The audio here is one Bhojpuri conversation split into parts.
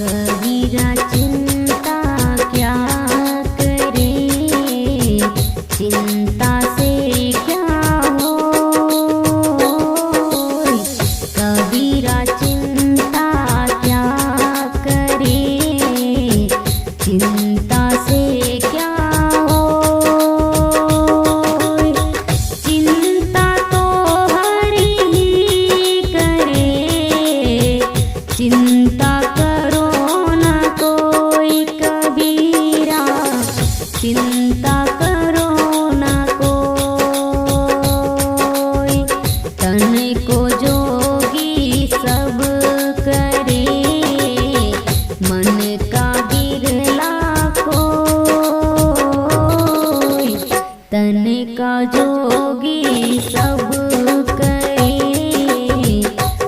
कबीरा चिंता क्या करे, चिंता से क्या हो। कबीरा चिंता क्या करे, चिंता से क्या हो। चिंता तो हरि ही करे, चिंता करो न कोई कबीरा, चिंता करो न कोई। तन को जोगी सब करे, मन का बिरला कोई। तन का जोगी सब करे,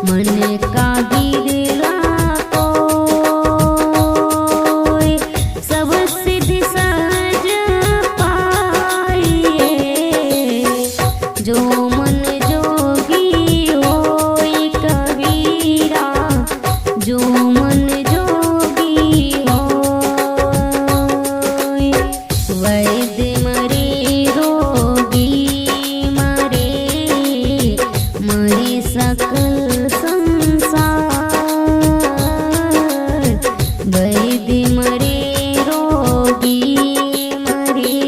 मन का बिरला कोई। सब सिद्ध सहज पाइए, जो मन जोगी होय कबीरा, जो मन जोगी होय। वैद्य मरे रोगी मरे, मरे सकल संसार। वैद्य मरे रोगी मरे,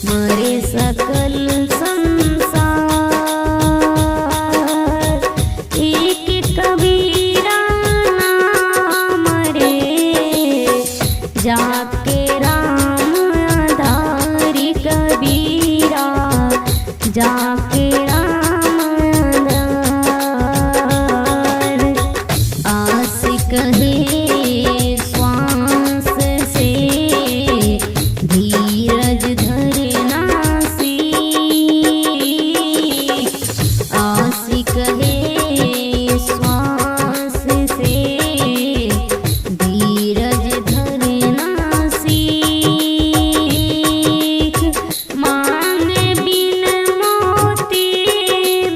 मरे सकल संसार। एक कबीरा ना मरे, जाके राम आधारी कबीरा, जाके राम आधार। आस कहे श्वास से, धीरज धरना सीख। आस कहे श्वास से, धीरज धरना सीख। मांगे बिन मोती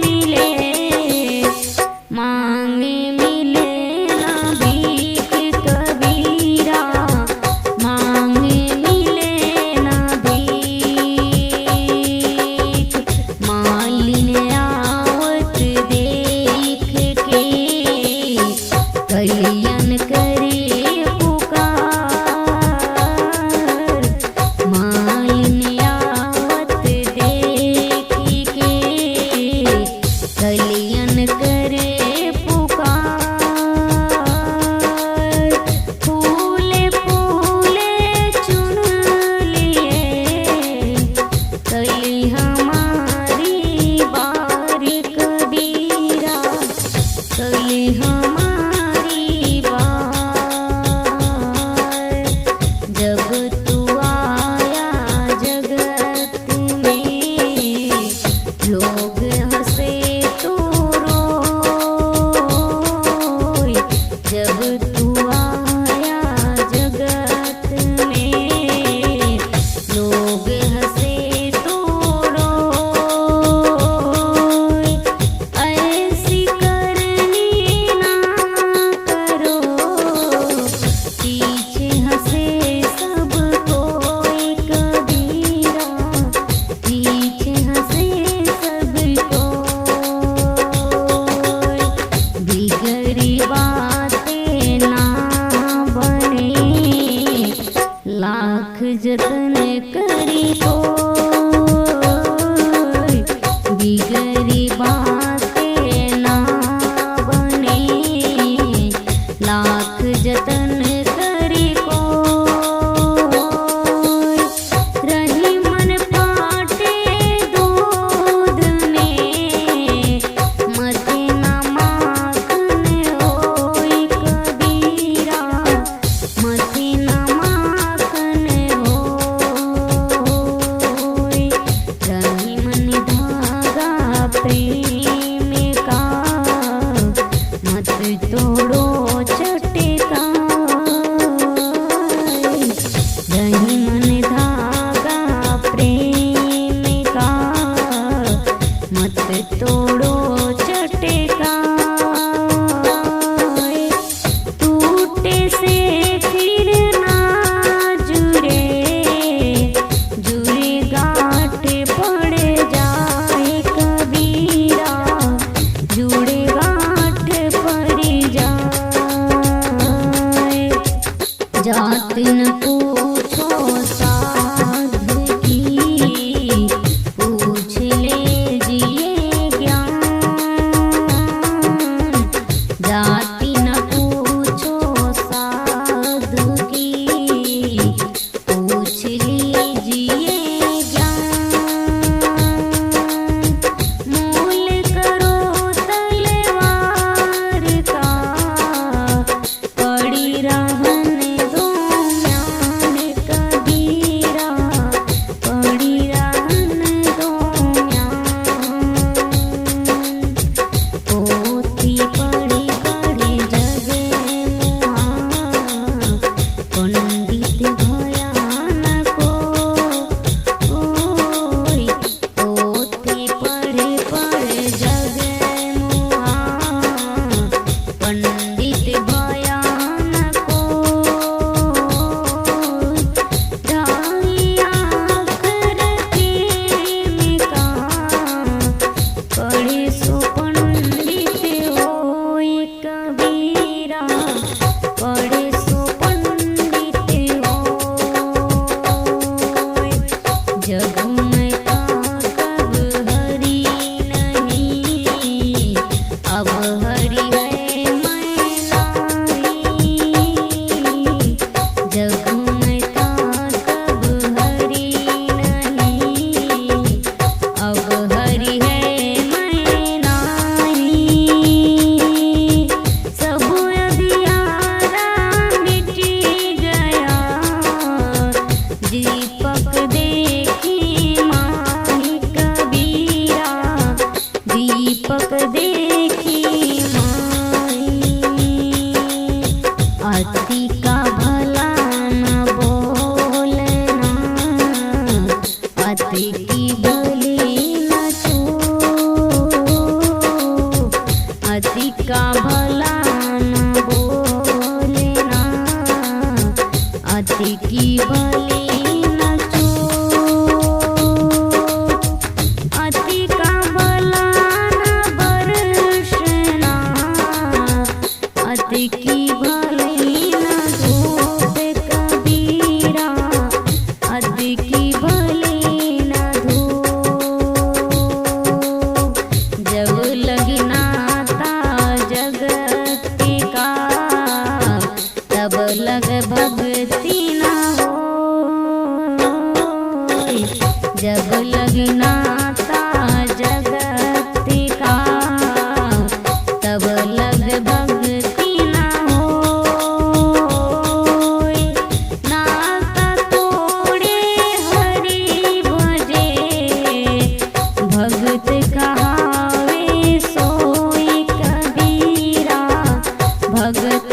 मिले, मांगे मिले ना भीख कबीरा, मांगे मिले ना भीख। मालिन आवत देख के, कलियन करे पुकार। मालिन आवत देख के, कलियन करे पुकार। फूले फूले चुन लिए, कली हमारी बारी कबीरा, कली हमारी बार। जब तू आया जगत में, लोग हंसे तो रोए। जब तू आया जगत में, लोग हंसे तो रोए। ऐसी करनी ना करो, पीछे हंसे सब कोई कबीरा, पीछे हंसे सब कोई। बिगड़ी बातें ना बने, लाख जतन करी कोई। बिगड़ी बातें ना बने, लाख जतन करी कोई। रही मन फाटे दूध में, मथे ना माखन होय कबीरा, मथे ना माखन होय। रही मन धागा प्रेम का, मत तोड़ो चटका। रही मन धागा प्रेम का, मत तोड़ो चटका। टूट कबीरा पढ़े सो पंडित होय। जग में कब हरि नहीं, अब हरि है मैं नाही। जग में कब हरि नहीं, अब हरि है मैं नाही। सब अंधियारा मिट गया, दीपक देखी माही कबीरा, दीपक देखी माही। अति का भला न बोलना, अति की भली न चूप, अति का भला न बोलना, अति की भली न चूप। अति का भला न बरसना, अति की भली न धूप कबीरा, अति की भली न धूप। जब लगी नाता जगत का, तब लग भक्ति न होय। जब लगी नाता जगत का, तब लग भक्ति न होय। नाता तोड़े हरि भजे, भगत कहावे सोई कबीरा, भगत